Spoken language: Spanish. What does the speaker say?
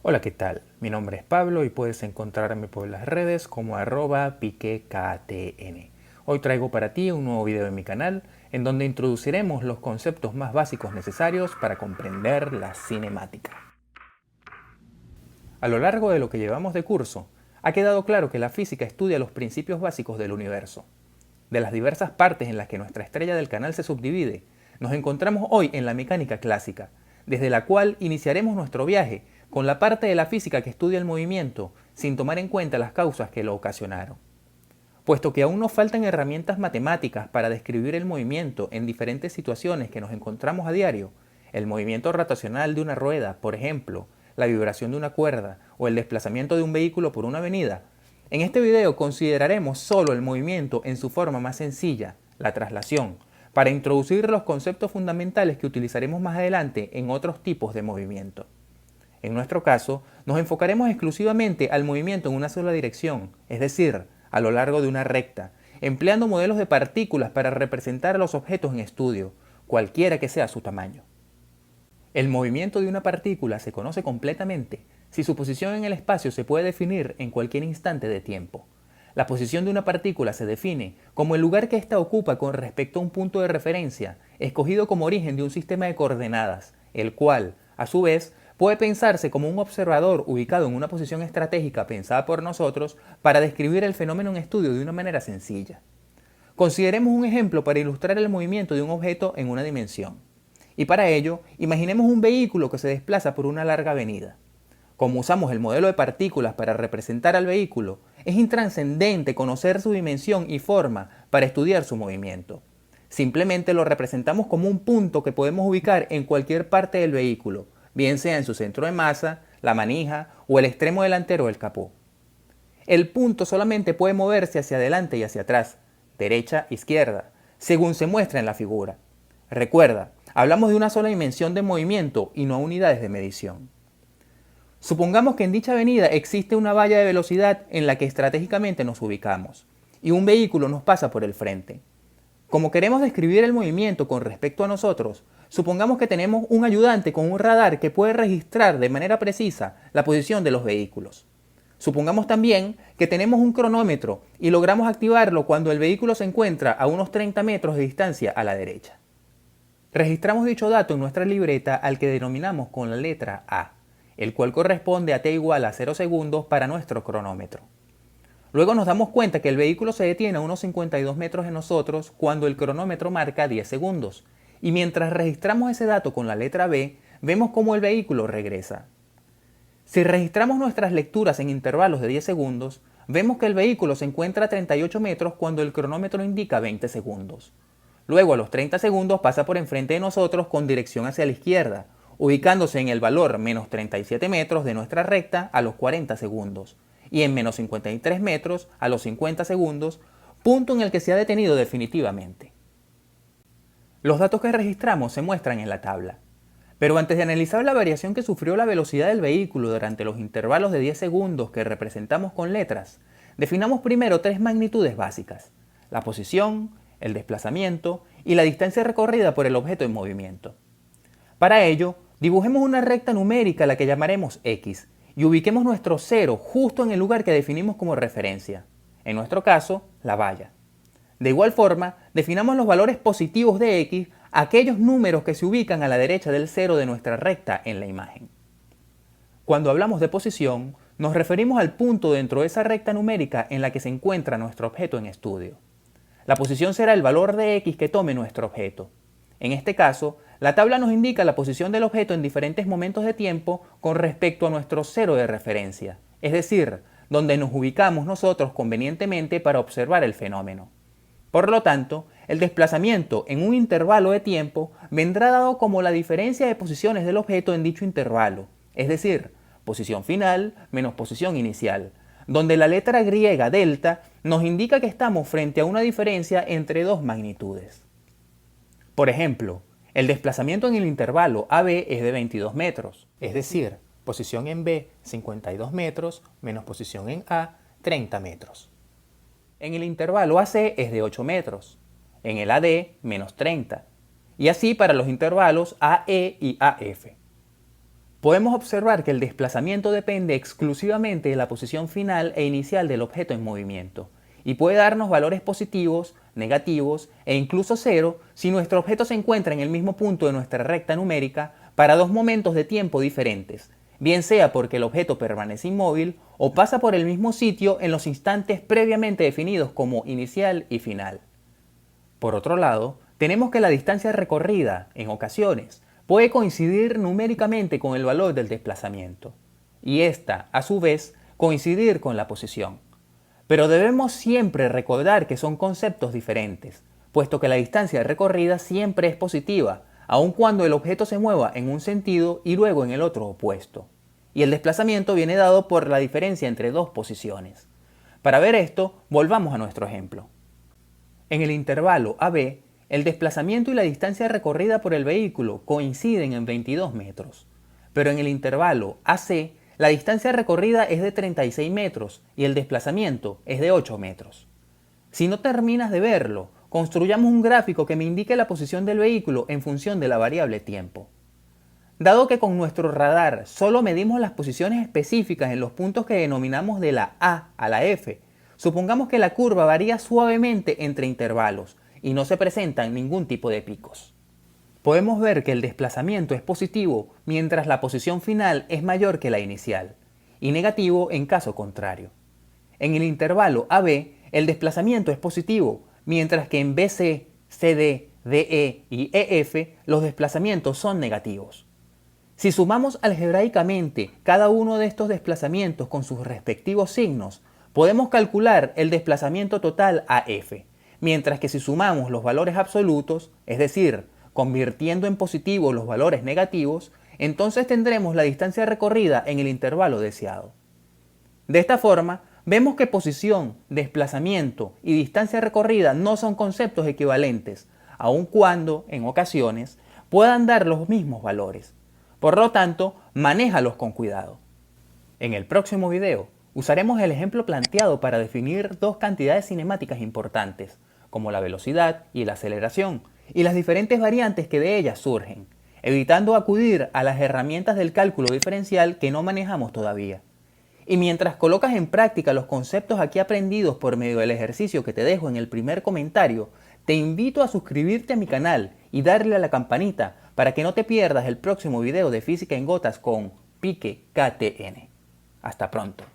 Hola, ¿qué tal? Mi nombre es Pablo y puedes encontrarme por las redes como @piquekatn. Hoy traigo para ti un nuevo video en mi canal en donde introduciremos los conceptos más básicos necesarios para comprender la cinemática. A lo largo de lo que llevamos de curso, ha quedado claro que la física estudia los principios básicos del universo. De las diversas partes en las que nuestra estrella del canal se subdivide, nos encontramos hoy en la mecánica clásica, desde la cual iniciaremos nuestro viaje con la parte de la física que estudia el movimiento, sin tomar en cuenta las causas que lo ocasionaron. Puesto que aún nos faltan herramientas matemáticas para describir el movimiento en diferentes situaciones que nos encontramos a diario, el movimiento rotacional de una rueda, por ejemplo, la vibración de una cuerda o el desplazamiento de un vehículo por una avenida, en este video consideraremos solo el movimiento en su forma más sencilla, la traslación, para introducir los conceptos fundamentales que utilizaremos más adelante en otros tipos de movimiento. En nuestro caso, nos enfocaremos exclusivamente al movimiento en una sola dirección, es decir, a lo largo de una recta, empleando modelos de partículas para representar los objetos en estudio, cualquiera que sea su tamaño. El movimiento de una partícula se conoce completamente si su posición en el espacio se puede definir en cualquier instante de tiempo. La posición de una partícula se define como el lugar que ésta ocupa con respecto a un punto de referencia, escogido como origen de un sistema de coordenadas, el cual, a su vez, puede pensarse como un observador ubicado en una posición estratégica pensada por nosotros para describir el fenómeno en estudio de una manera sencilla. Consideremos un ejemplo para ilustrar el movimiento de un objeto en una dimensión. Y para ello, imaginemos un vehículo que se desplaza por una larga avenida. Como usamos el modelo de partículas para representar al vehículo, es intrascendente conocer su dimensión y forma para estudiar su movimiento. Simplemente lo representamos como un punto que podemos ubicar en cualquier parte del vehículo, bien sea en su centro de masa, la manija o el extremo delantero del capó. El punto solamente puede moverse hacia adelante y hacia atrás, derecha, izquierda, según se muestra en la figura. Recuerda, hablamos de una sola dimensión de movimiento y no unidades de medición. Supongamos que en dicha avenida existe una valla de velocidad en la que estratégicamente nos ubicamos, y un vehículo nos pasa por el frente. Como queremos describir el movimiento con respecto a nosotros, supongamos que tenemos un ayudante con un radar que puede registrar de manera precisa la posición de los vehículos. Supongamos también que tenemos un cronómetro y logramos activarlo cuando el vehículo se encuentra a unos 30 metros de distancia a la derecha. Registramos dicho dato en nuestra libreta al que denominamos con la letra A, el cual corresponde a t igual a 0 segundos para nuestro cronómetro. Luego nos damos cuenta que el vehículo se detiene a unos 52 metros de nosotros cuando el cronómetro marca 10 segundos, y mientras registramos ese dato con la letra B, vemos cómo el vehículo regresa. Si registramos nuestras lecturas en intervalos de 10 segundos, vemos que el vehículo se encuentra a 38 metros cuando el cronómetro indica 20 segundos. Luego a los 30 segundos pasa por enfrente de nosotros con dirección hacia la izquierda, ubicándose en el valor menos 37 metros de nuestra recta a los 40 segundos, y en menos 53 metros a los 50 segundos, punto en el que se ha detenido definitivamente. Los datos que registramos se muestran en la tabla. Pero antes de analizar la variación que sufrió la velocidad del vehículo durante los intervalos de 10 segundos que representamos con letras, definamos primero tres magnitudes básicas: la posición, el desplazamiento y la distancia recorrida por el objeto en movimiento. Para ello, dibujemos una recta numérica a la que llamaremos X y ubiquemos nuestro 0 justo en el lugar que definimos como referencia, en nuestro caso, la valla. De igual forma, definamos los valores positivos de X a aquellos números que se ubican a la derecha del 0 de nuestra recta en la imagen. Cuando hablamos de posición, nos referimos al punto dentro de esa recta numérica en la que se encuentra nuestro objeto en estudio. La posición será el valor de X que tome nuestro objeto. En este caso, la tabla nos indica la posición del objeto en diferentes momentos de tiempo con respecto a nuestro 0 de referencia, es decir, donde nos ubicamos nosotros convenientemente para observar el fenómeno. Por lo tanto, el desplazamiento en un intervalo de tiempo vendrá dado como la diferencia de posiciones del objeto en dicho intervalo, es decir, posición final menos posición inicial, donde la letra griega delta nos indica que estamos frente a una diferencia entre dos magnitudes. Por ejemplo, el desplazamiento en el intervalo AB es de 22 metros, es decir, posición en B 52 metros menos posición en A 30 metros. En el intervalo AC es de 8 metros, en el AD menos 30, y así para los intervalos AE y AF. podemos observar que el desplazamiento depende exclusivamente de la posición final e inicial del objeto en movimiento, y puede darnos valores positivos, negativos e incluso cero si nuestro objeto se encuentra en el mismo punto de nuestra recta numérica para dos momentos de tiempo diferentes, bien sea porque el objeto permanece inmóvil o pasa por el mismo sitio en los instantes previamente definidos como inicial y final. Por otro lado, tenemos que la distancia recorrida, en ocasiones, puede coincidir numéricamente con el valor del desplazamiento, y ésta, a su vez, coincidir con la posición. Pero debemos siempre recordar que son conceptos diferentes, puesto que la distancia recorrida siempre es positiva, aun cuando el objeto se mueva en un sentido y luego en el otro opuesto. Y el desplazamiento viene dado por la diferencia entre dos posiciones. Para ver esto, volvamos a nuestro ejemplo. En el intervalo AB, el desplazamiento y la distancia recorrida por el vehículo coinciden en 22 metros, pero en el intervalo AC, la distancia recorrida es de 36 metros y el desplazamiento es de 8 metros. Si no terminas de verlo, construyamos un gráfico que me indique la posición del vehículo en función de la variable tiempo. Dado que con nuestro radar solo medimos las posiciones específicas en los puntos que denominamos de la A a la F, supongamos que la curva varía suavemente entre intervalos y no se presentan ningún tipo de picos. Podemos ver que el desplazamiento es positivo mientras la posición final es mayor que la inicial, y negativo en caso contrario. En el intervalo AB, el desplazamiento es positivo, mientras que en BC, CD, DE y EF los desplazamientos son negativos. Si sumamos algebraicamente cada uno de estos desplazamientos con sus respectivos signos, podemos calcular el desplazamiento total AF, mientras que si sumamos los valores absolutos, es decir, convirtiendo en positivo los valores negativos, entonces tendremos la distancia recorrida en el intervalo deseado. De esta forma, vemos que posición, desplazamiento y distancia recorrida no son conceptos equivalentes, aun cuando, en ocasiones, puedan dar los mismos valores. Por lo tanto, manéjalos con cuidado. En el próximo video, usaremos el ejemplo planteado para definir dos cantidades cinemáticas importantes, como la velocidad y la aceleración, y las diferentes variantes que de ellas surgen, evitando acudir a las herramientas del cálculo diferencial que no manejamos todavía. Y mientras colocas en práctica los conceptos aquí aprendidos por medio del ejercicio que te dejo en el primer comentario, te invito a suscribirte a mi canal y darle a la campanita para que no te pierdas el próximo video de Física en Gotas con Pique KTN. Hasta pronto.